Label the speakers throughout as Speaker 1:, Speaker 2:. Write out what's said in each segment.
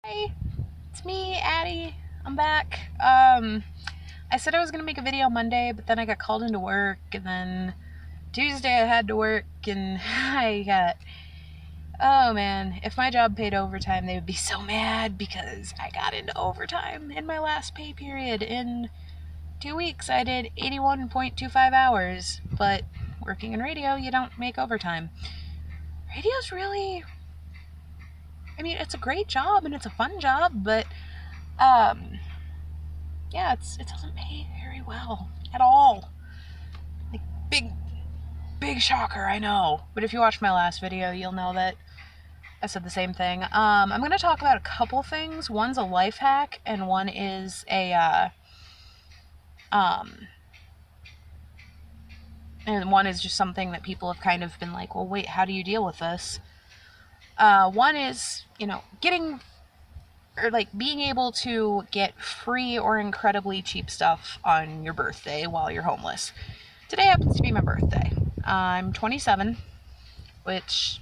Speaker 1: Hi, it's me, Addie. I'm back. I said I was gonna make a video Monday, but then I got called into work, and then Tuesday I had to work, and oh man, if my job paid overtime, they would be so mad because I got into overtime in my last pay period. In 2 weeks, I did 81.25 hours, but working in radio, you don't make overtime. Radio's really, it's a great job and it's a fun job, but yeah, it doesn't pay very well at all. Like, big shocker, I know. But if you watched my last video, you'll know that I said the same thing. I'm going to talk about a couple things. One's a life hack, and one is and one is just something that people have kind of been like, well, wait, how do you deal with this? One is, being able to get free or incredibly cheap stuff on your birthday while you're homeless. Today happens to be my birthday. I'm 27, which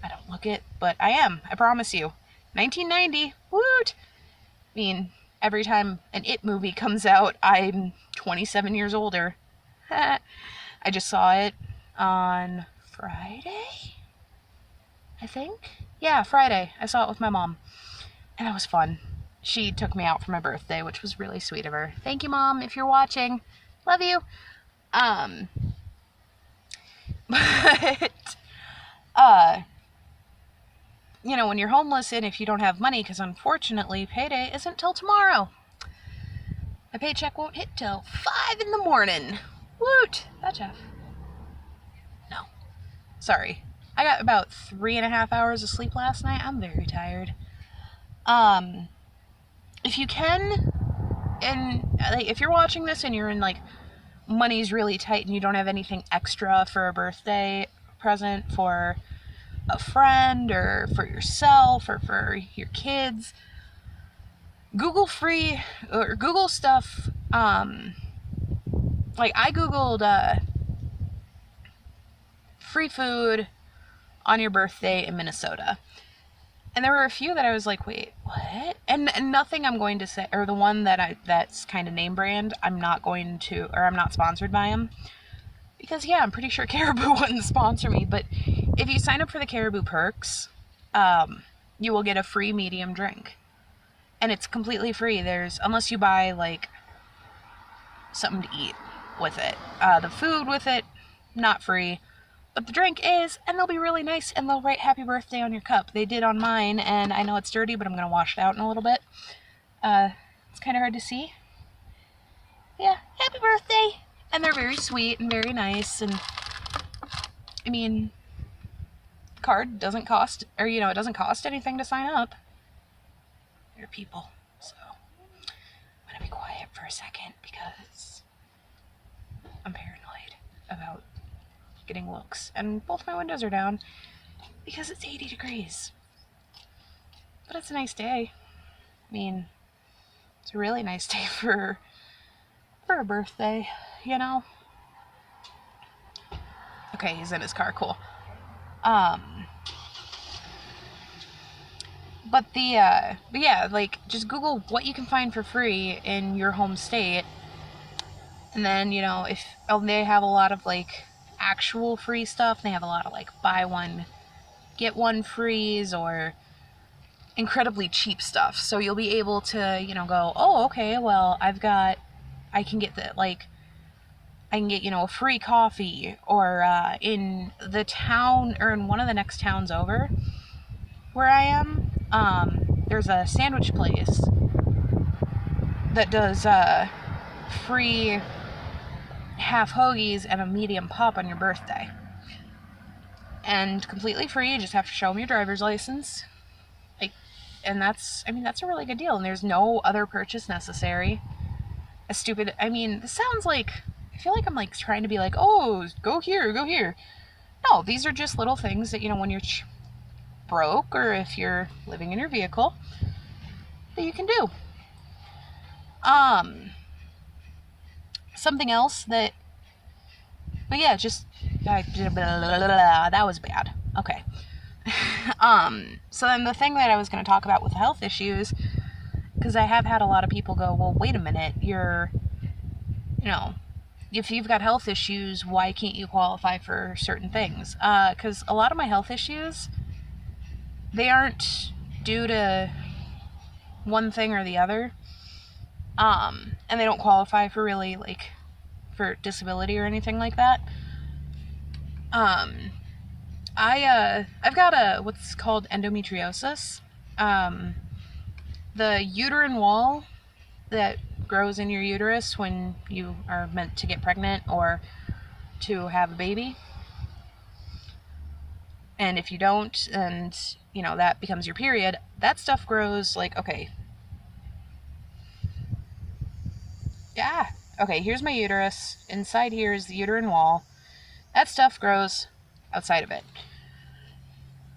Speaker 1: I don't look it, but I am, I promise you. 1990, woot! Every time an It movie comes out, I'm 27 years older. I just saw it on Friday, I think. Yeah, Friday. I saw it with my mom, and it was fun. She took me out for my birthday, which was really sweet of her. Thank you, Mom, if you're watching. Love you. But, when you're homeless and if you don't have money, because unfortunately payday isn't till tomorrow. My paycheck won't hit till 5 in the morning. Woot! That Jeff. No. Sorry. I got about 3.5 hours of sleep last night. I'm very tired. If you can, and if you're watching this and you're in money's really tight and you don't have anything extra for a birthday present for a friend or for yourself or for your kids, Google free or Google stuff. I Googled free food on your birthday in Minnesota. And there were a few that I was like, wait, what? And nothing I'm going to say, or the one that's kind of name brand, I'm not sponsored by them. Because, yeah, I'm pretty sure Caribou wouldn't sponsor me. But if you sign up for the Caribou Perks, you will get a free medium drink. And it's completely free. Unless you buy, something to eat with it. The food with it, not free. But the drink is, and they'll be really nice, and they'll write happy birthday on your cup. They did on mine, and I know it's dirty, but I'm going to wash it out in a little bit. It's kind of hard to see. Yeah, happy birthday! And they're very sweet and very nice, and, card doesn't cost, it doesn't cost anything to sign up. They're people, so I'm going to be quiet for a second, because I'm paranoid about getting looks, and both my windows are down because it's 80 degrees. But it's a nice day. It's a really nice day for a birthday, Okay, he's in his car, cool. But yeah, just Google what you can find for free in your home state, and then, if they have a lot of actual free stuff. They have a lot of buy one get one frees or incredibly cheap stuff, so you'll be able to go, oh, okay, well, I can get a free coffee, or in the town, or in one of the next towns over where I am, there's a sandwich place that does free half hoagies and a medium pop on your birthday. And completely free, you just have to show them your driver's license. And that's a really good deal, and there's no other purchase necessary. This sounds like, I feel like I'm trying to be oh, go here. No, these are just little things that, when you're broke, or if you're living in your vehicle, that you can do. Something else that, but yeah, that was bad. Okay. So then the thing that I was going to talk about with health issues, because I have had a lot of people go, well, wait a minute, if you've got health issues, why can't you qualify for certain things? Because a lot of my health issues, they aren't due to one thing or the other. And they don't qualify for really, like, for disability or anything like that. I've got what's called endometriosis. The uterine wall that grows in your uterus when you are meant to get pregnant or to have a baby. And if you don't, and, that becomes your period, that stuff grows, like, okay. Yeah. Okay, here's my uterus. Inside here is the uterine wall. That stuff grows outside of it.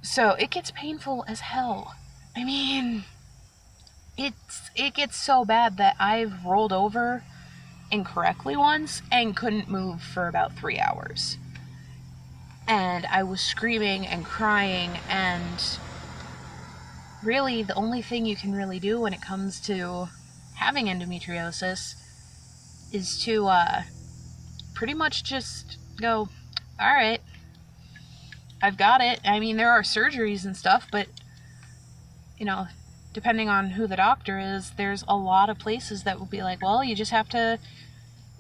Speaker 1: So it gets painful as hell. I mean, it gets so bad that I've rolled over incorrectly once and couldn't move for about 3 hours. And I was screaming and crying, and really the only thing you can really do when it comes to having endometriosis is to pretty much just go, all right, I've got it. I mean, there are surgeries and stuff, but, depending on who the doctor is, there's a lot of places that will be like, well, you just have to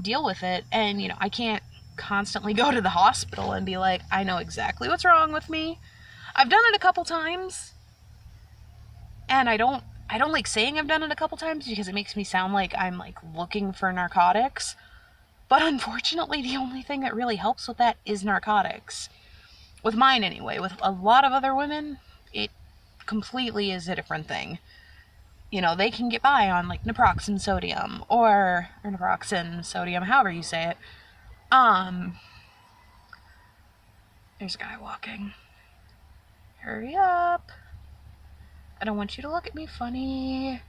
Speaker 1: deal with it. And, I can't constantly go to the hospital and be like, I know exactly what's wrong with me. I've done it a couple times, and I don't like saying I've done it a couple times because it makes me sound like I'm, like, looking for narcotics. But unfortunately, the only thing that really helps with that is narcotics. With mine, anyway. With a lot of other women, it completely is a different thing. They can get by on, like, naproxen sodium, or naproxen sodium, however you say it. There's a guy walking. Hurry up. I don't want you to look at me funny.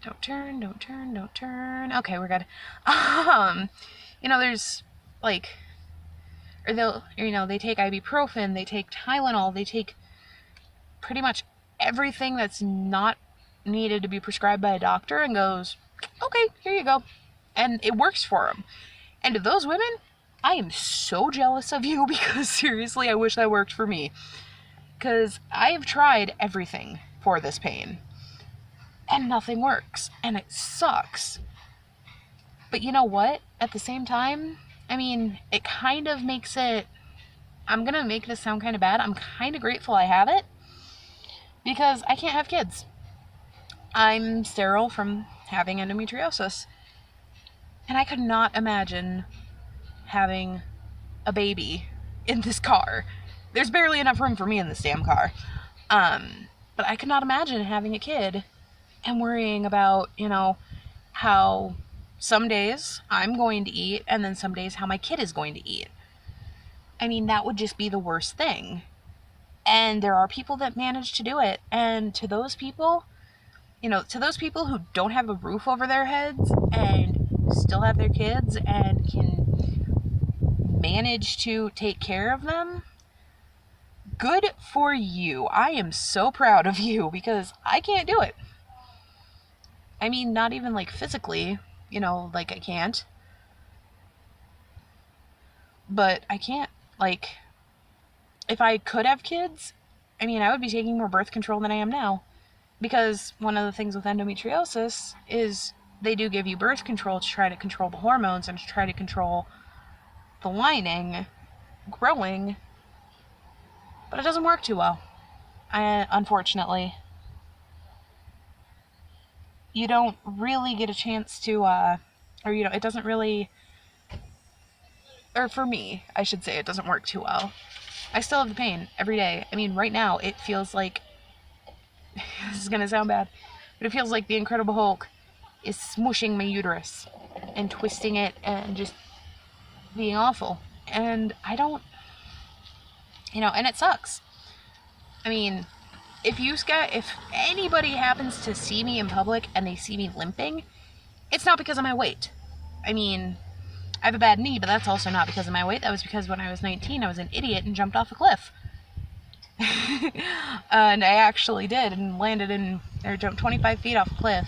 Speaker 1: Don't turn, don't turn, don't turn. Okay, we're good. There's, like, or they take ibuprofen, they take Tylenol, they take pretty much everything that's not needed to be prescribed by a doctor and goes, okay, here you go. And it works for them. And to those women, I am so jealous of you, because seriously, I wish that worked for me. Because I've tried everything for this pain, and nothing works, and it sucks. But you know what? At the same time, I mean, it kind of makes it, I'm gonna make this sound kind of bad, I'm kind of grateful I have it, because I can't have kids. I'm sterile from having endometriosis, and I could not imagine having a baby in this car. There's barely enough room for me in this damn car. But I could not imagine having a kid and worrying about, how some days I'm going to eat, and then some days how my kid is going to eat. I mean, that would just be the worst thing. And there are people that manage to do it. And to those people, who don't have a roof over their heads and still have their kids and can manage to take care of them, good for you. I am so proud of you, because I can't do it. I mean, not even, like, physically, like, I can't. But I can't, like, if I could have kids, I mean, I would be taking more birth control than I am now. Because one of the things with endometriosis is they do give you birth control to try to control the hormones and to try to control the lining growing. But it doesn't work too well, unfortunately. You don't really get a chance to, it doesn't really, or for me, I should say, it doesn't work too well. I still have the pain every day. I mean, right now, it feels like, this is gonna sound bad, but it feels like the Incredible Hulk is smushing my uterus and twisting it and just being awful. And I don't, and it sucks. I mean, if anybody happens to see me in public and they see me limping, it's not because of my weight. I mean, I have a bad knee, but that's also not because of my weight. That was because when I was 19, I was an idiot and jumped off a cliff. And I actually did, and jumped 25 feet off a cliff,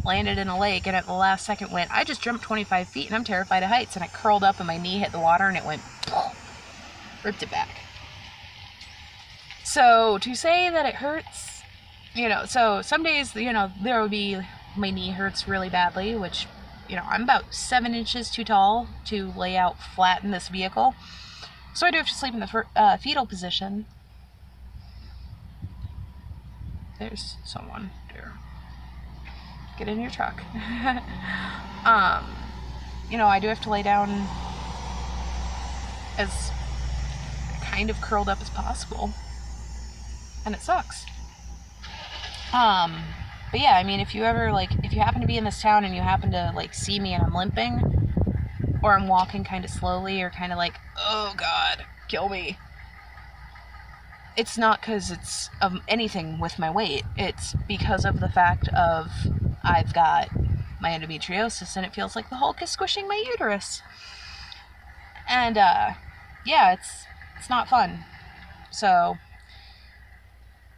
Speaker 1: landed in a lake, and at the last second went, I just jumped 25 feet and I'm terrified of heights, and I curled up and my knee hit the water and it went, ripped it back. So to say that it hurts, so some days, there will be, my knee hurts really badly, which, I'm about 7 inches too tall to lay out flat in this vehicle. So I do have to sleep in the fetal position. There's someone there. Get in your truck. I do have to lay down as kind of curled up as possible. And it sucks. But yeah, I mean, if you happen to be in this town and you happen to, see me and I'm limping, or I'm walking kind of slowly, or kind of like, oh God, kill me. It's not because it's of anything with my weight. It's because of the fact of I've got my endometriosis and it feels like the Hulk is squishing my uterus. And, yeah, it's not fun. So,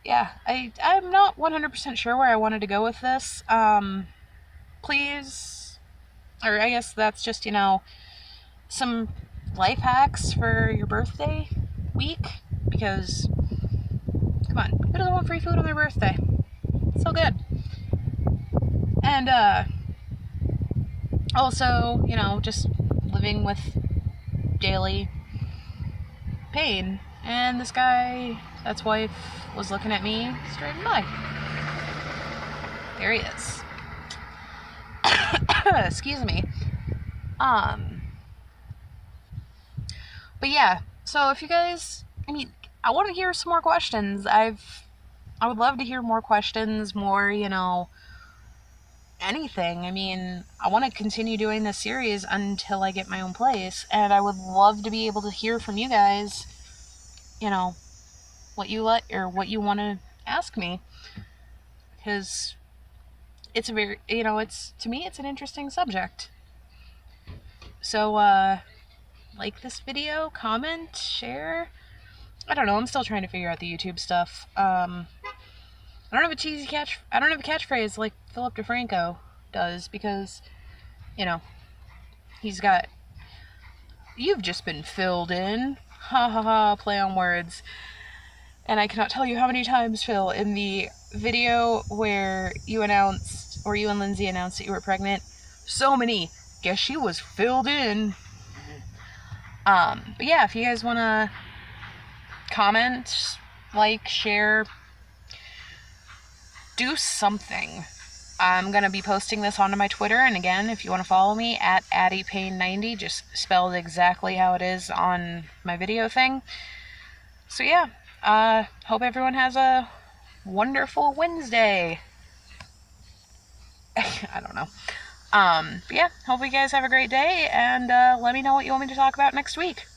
Speaker 1: yeah, I'm not 100% sure where I wanted to go with this. Please, or I guess that's just, some life hacks for your birthday week, because, come on, who doesn't want free food on their birthday? It's so good. And, also, just living with daily pain. And this guy, that's wife, was looking at me straight by. There he is. Excuse me. But yeah, so if you guys, I want to hear some more questions. I would love to hear more questions, more, anything. I want to continue doing this series until I get my own place, and I would love to be able to hear from you guys, what you what you want to ask me, because it's a very, to me, it's an interesting subject. So, like this video, comment, share. I don't know, I'm still trying to figure out the YouTube stuff. I don't have a catchphrase like Philip DeFranco does, because, he's got, you've just been filled in. Ha ha ha, play on words. And I cannot tell you how many times, Phil, in the video where you and Lindsay announced that you were pregnant, so many, guess she was filled in. But yeah, if you guys want to comment, share, do something. I'm going to be posting this onto my Twitter, and again, if you want to follow me, at AddiePayne90, just spelled exactly how it is on my video thing. So yeah, hope everyone has a wonderful Wednesday. I don't know. But yeah, hope you guys have a great day, and let me know what you want me to talk about next week.